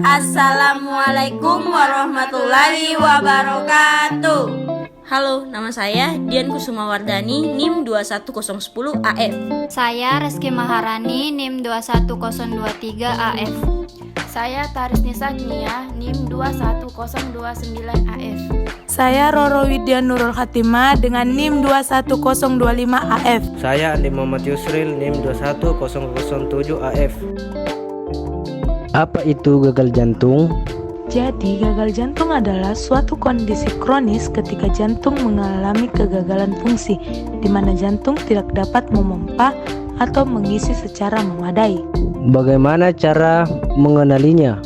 Assalamualaikum warahmatullahi wabarakatuh. Halo, nama saya Dian Kusuma Wardani, NIM 21010 AF. Saya Reski Maharani, NIM 21023 AF. Saya Taris Nisa Nia, NIM 21029 AF. Saya Roro Widya Nurul Khatimah dengan NIM 21025 AF. Saya Andi Muhammad Yusril, NIM 21007 AF. Apa itu gagal jantung? Jadi, gagal jantung adalah suatu kondisi kronis ketika jantung mengalami kegagalan fungsi, di mana jantung tidak dapat memompa atau mengisi secara memadai. Bagaimana cara mengenalinya?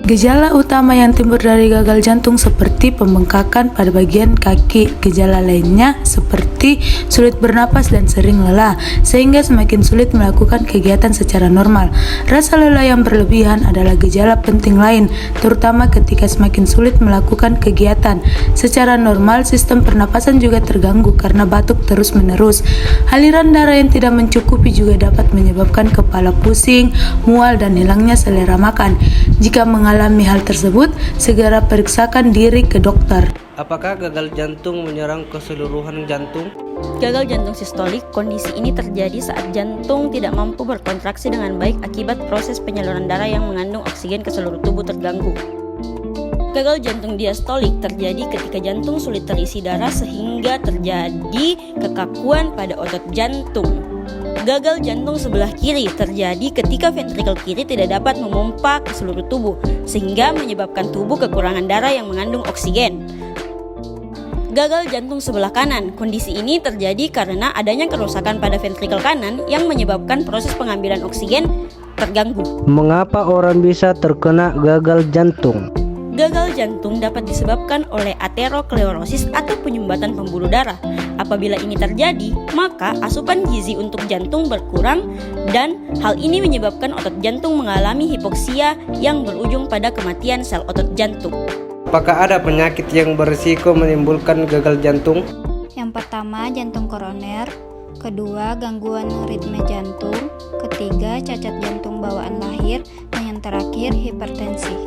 Gejala utama yang timbul dari gagal jantung seperti pembengkakan pada bagian kaki. Gejala lainnya seperti sulit bernapas dan sering lelah, sehingga semakin sulit melakukan kegiatan secara normal. Rasa lelah yang berlebihan adalah gejala penting lain, terutama ketika semakin sulit melakukan kegiatan secara normal. Sistem pernapasan juga terganggu karena batuk terus-menerus. Aliran darah yang tidak mencukupi juga dapat menyebabkan kepala pusing, mual, dan hilangnya selera makan. Jika mengalami hal tersebut, segera periksakan diri ke dokter. Apakah gagal jantung menyerang keseluruhan jantung? Gagal jantung sistolik, kondisi ini terjadi saat jantung tidak mampu berkontraksi dengan baik akibat proses penyaluran darah yang mengandung oksigen ke seluruh tubuh terganggu. Gagal jantung diastolik terjadi ketika jantung sulit terisi darah sehingga terjadi kekakuan pada otot jantung. Gagal jantung sebelah kiri terjadi ketika ventrikel kiri tidak dapat memompa ke seluruh tubuh sehingga menyebabkan tubuh kekurangan darah yang mengandung oksigen. Gagal jantung sebelah kanan, kondisi ini terjadi karena adanya kerusakan pada ventrikel kanan yang menyebabkan proses pengambilan oksigen terganggu. Mengapa orang bisa terkena gagal jantung? Gagal jantung dapat disebabkan oleh aterosklerosis atau penyumbatan pembuluh darah. Apabila ini terjadi, maka asupan gizi untuk jantung berkurang dan hal ini menyebabkan otot jantung mengalami hipoksia yang berujung pada kematian sel otot jantung. Apakah ada penyakit yang berisiko menimbulkan gagal jantung? Yang pertama, jantung koroner. Kedua, gangguan ritme jantung. Ketiga, cacat jantung bawaan lahir. Dan yang terakhir, hipertensi.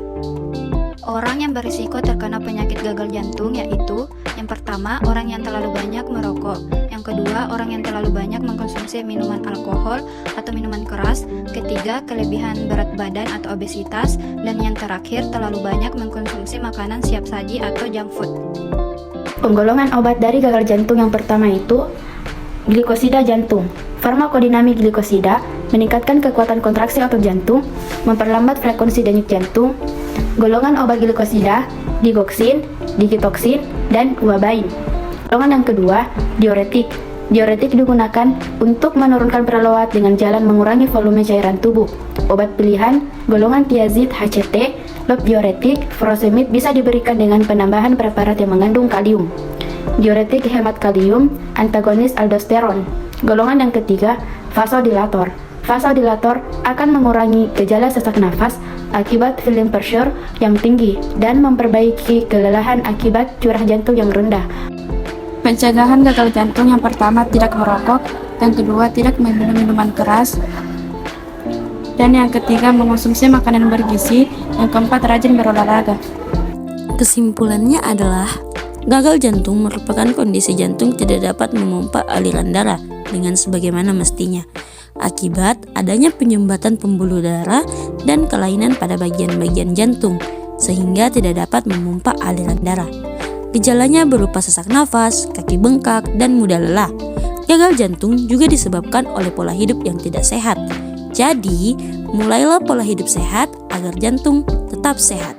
Orang yang berisiko terkena penyakit gagal jantung yaitu: yang pertama, orang yang terlalu banyak merokok. Yang kedua, orang yang terlalu banyak mengkonsumsi minuman alkohol atau minuman keras. Ketiga, kelebihan berat badan atau obesitas. Dan yang terakhir, terlalu banyak mengkonsumsi makanan siap saji atau junk food. Penggolongan obat dari gagal jantung yang pertama itu glikosida jantung. Farmakodinamik glikosida meningkatkan kekuatan kontraksi otot jantung, memperlambat frekuensi denyut jantung. Golongan obat glikosida, digoksin, digitoksin, dan uabain. Golongan yang kedua, diuretik. Diuretik digunakan untuk menurunkan perloat dengan jalan mengurangi volume cairan tubuh. Obat pilihan, golongan tiazid HCT, lob diuretik, furosemid bisa diberikan dengan penambahan preparat yang mengandung kalium. Diuretik hemat kalium, antagonis aldosteron. Golongan yang ketiga, vasodilator. Vasodilator akan mengurangi gejala sesak nafas akibat filling pressure yang tinggi dan memperbaiki kelelahan akibat curah jantung yang rendah. Pencegahan gagal jantung yang pertama, tidak merokok. Yang kedua, tidak meminum minuman keras. Dan yang ketiga, mengonsumsi makanan bergizi. Yang keempat, rajin berolahraga. Kesimpulannya adalah gagal jantung merupakan kondisi jantung tidak dapat memompa aliran darah dengan sebagaimana mestinya akibat adanya penyumbatan pembuluh darah dan kelainan pada bagian-bagian jantung sehingga tidak dapat memompa aliran darah. Gejalanya berupa sesak nafas, kaki bengkak, dan mudah lelah. Gagal jantung juga disebabkan oleh pola hidup yang tidak sehat. Jadi, mulailah pola hidup sehat agar jantung tetap sehat.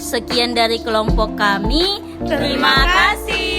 Sekian dari kelompok kami. Terima kasih.